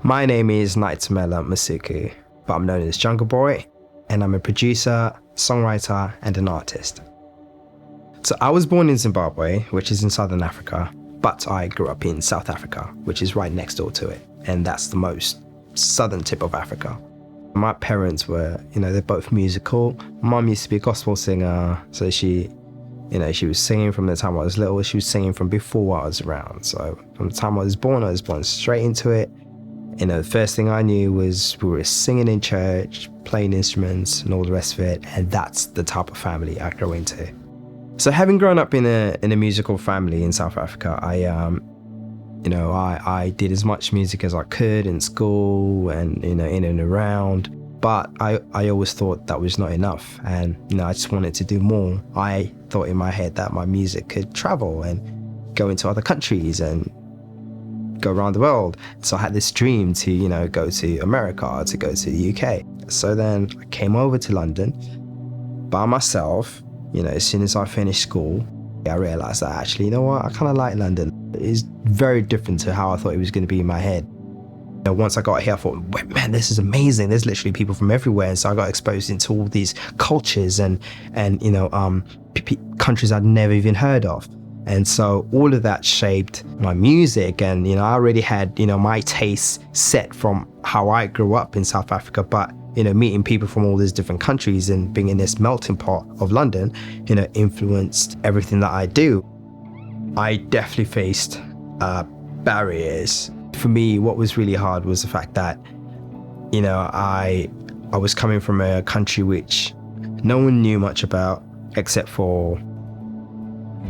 My name is Naitumela Masuku, but I'm known as Jungleboi, and I'm a producer, songwriter, and an artist. So I was born in Zimbabwe, which is in Southern Africa, but I grew up in South Africa, which is right next door to it, and that's the most southern tip of Africa. My parents were, they're both musical. Mum used to be a gospel singer, so she was singing from the time I was little. She was singing from before I was around. So from the time I was born straight into it. The first thing I knew was we were singing in church, playing instruments and all the rest of it. And that's the type of family I grew into. So having grown up in a musical family in South Africa, I did as much music as I could in school and, in and around. But I always thought that was not enough. And, I just wanted to do more. I thought in my head that my music could travel and go into other countries and go around the world. So I had this dream to, go to America, to go to the UK. So then I came over to London by myself. As soon as I finished school, I realized that actually, I kind of like London. It's very different to how I thought it was going to be in my head. Once I got here, I thought, man, this is amazing. There's literally people from everywhere. And so I got exposed into all these cultures and countries I'd never even heard of. And so all of that shaped my music. And, I already had, my tastes set from how I grew up in South Africa. But, meeting people from all these different countries and being in this melting pot of London, influenced everything that I do. I definitely faced barriers. For me, what was really hard was the fact that, I was coming from a country which no one knew much about except for,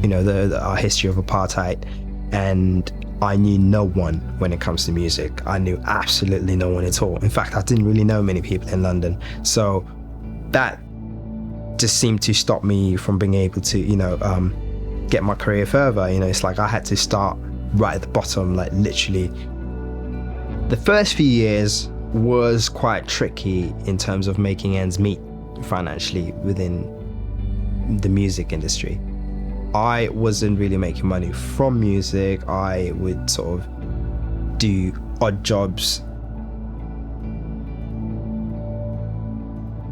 our history of apartheid. And I knew no one when it comes to music. I knew absolutely no one at all. In fact, I didn't really know many people in London. So that just seemed to stop me from being able to, get my career further. It's like I had to start right at the bottom, like literally. The first few years was quite tricky in terms of making ends meet financially within the music industry. I wasn't really making money from music. I would sort of do odd jobs.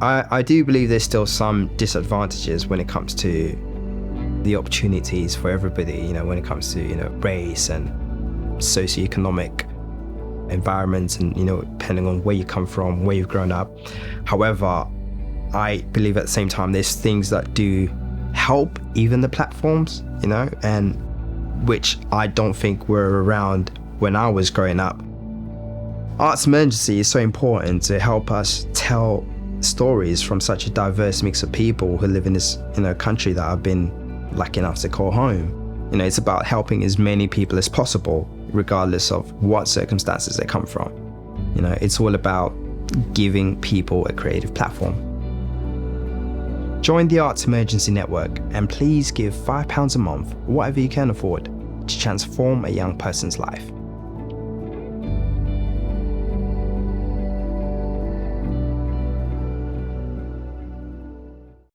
I do believe there's still some disadvantages when it comes to the opportunities for everybody, when it comes to, race and socioeconomic environments and, depending on where you come from, where you've grown up. However, I believe at the same time, there's things that do help even the platforms, and which I don't think were around when I was growing up. Arts emergency is so important to help us tell stories from such a diverse mix of people who live in this, country that I've been lucky enough to call home. It's about helping as many people as possible, regardless of what circumstances they come from. It's all about giving people a creative platform. Join the Arts Emergency Network and please give £5 a month, whatever you can afford, to transform a young person's life.